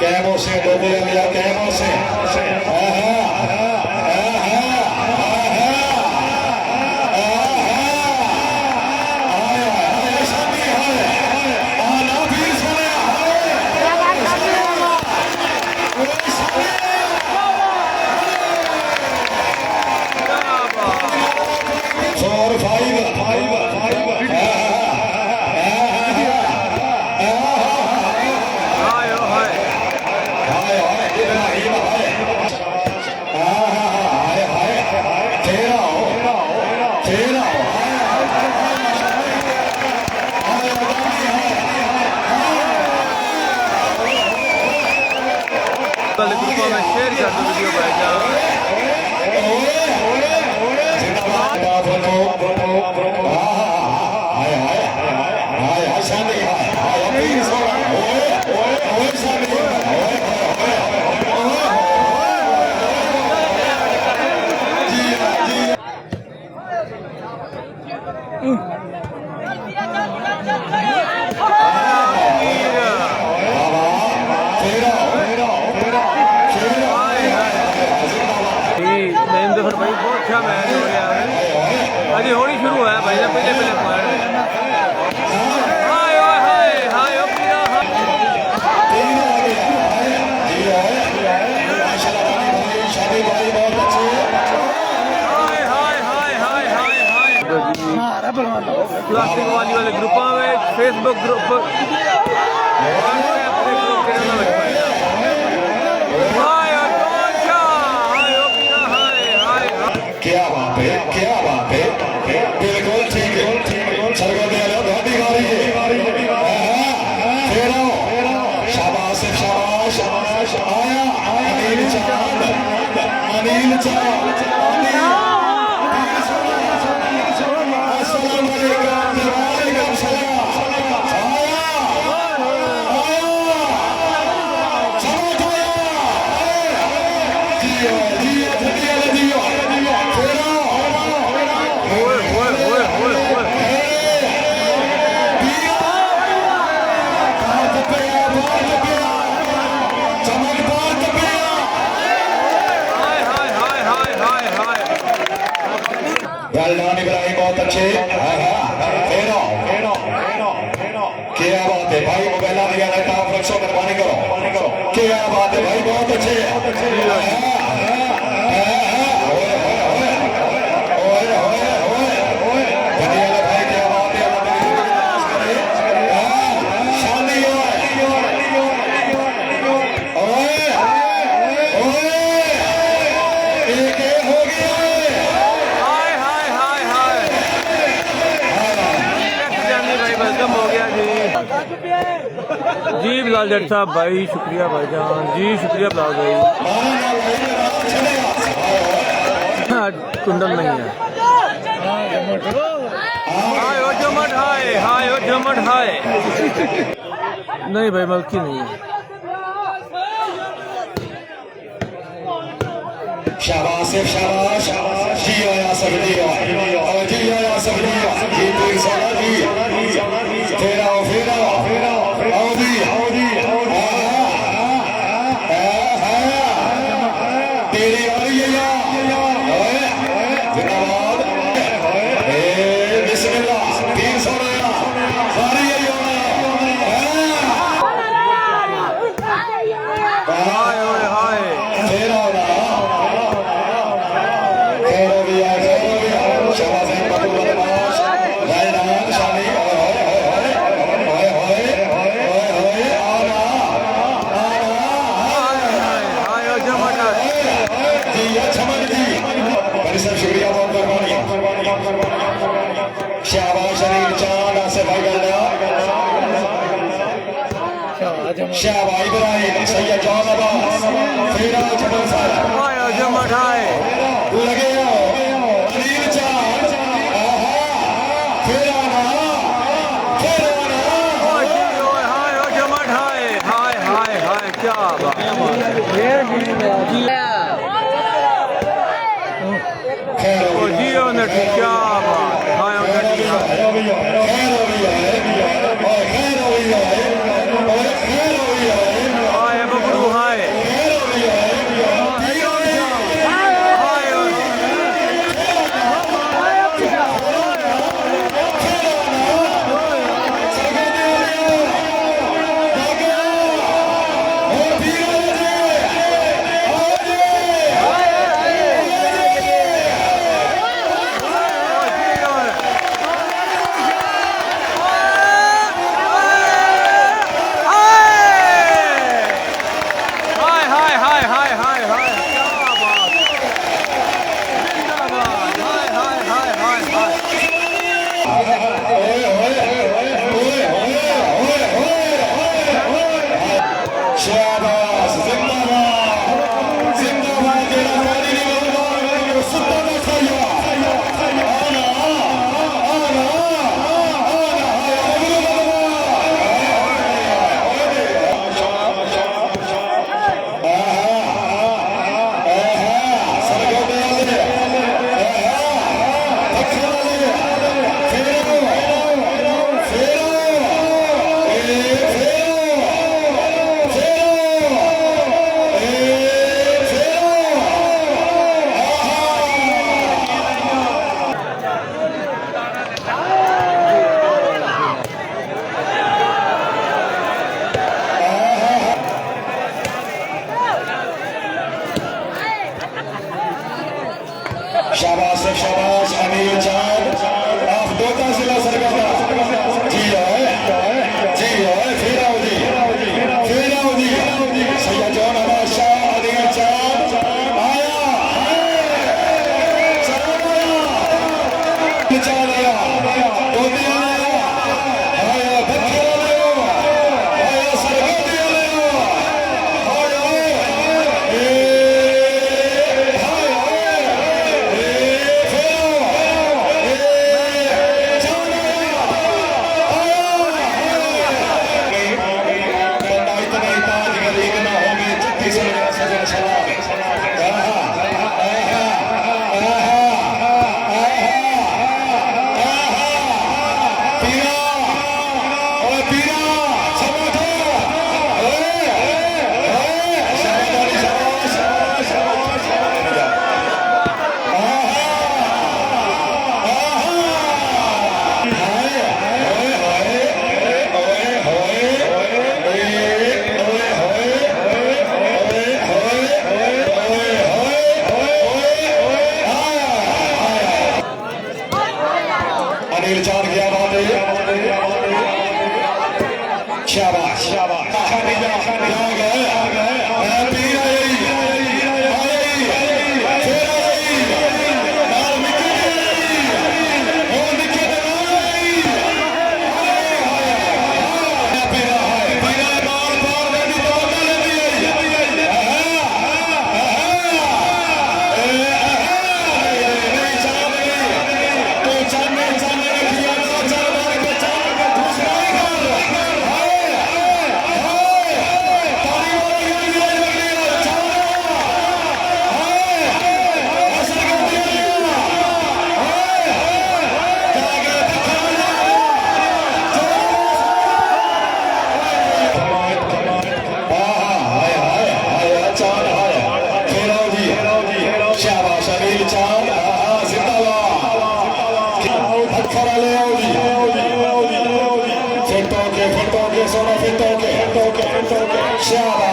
कैमों से डोबे गया कैमों से ग्रुपों में शेयर कर दो वीडियो भाईजान। भाई बहुत अच्छा मैच हो गया है, अभी होनी शुरू है भाई ने पहले पहले हाय हाय हाय प्लास्टिक वाले ग्रुपों में फेसबुक ग्रुप क्या बात है बिल्कुल ठीक है शाबाश शाबाश आया अनिल चांद इब्राहिम बहुत अच्छे क्या बात है भाई मोबाइल दिया टॉप रखो मेहरबानी करो क्या बात है भाई बहुत अच्छे जी बिलाल जट साहब भाई शुक्रिया भाईजान जी शुक्रिया बिलाल भाई। कुंडल नहीं है हाय ओ जमट हाय हाय ओ जमट हाय नहीं भाई मलकी नहीं है। शाबाश शाबाश जी आया सब फेरा फेरा तेरे वाली बिस्मिल्लाह 300 सारी शाबाश अनिल चांद आसिफ भाई शाबाश इब्राहिम सैयद जॉन अब्बास फेरा जबल साहब आया जमट हाय लगे अनिल चांद फेरा ना ओए हाय ओ जमट हाय हाय हाय हाय क्या बात ओ जियो ने क्या बात हाय हाय बबरू खाने जा गए पीर आई फिर आई नाल निकल ओ निकल पीरा है पीरा बार बार गड्डी दौड़ लेती शाबाश अमीर चांद जिंदाबाद खरा ले आओ जी फिर तो के सोना फिर तो के शाबाश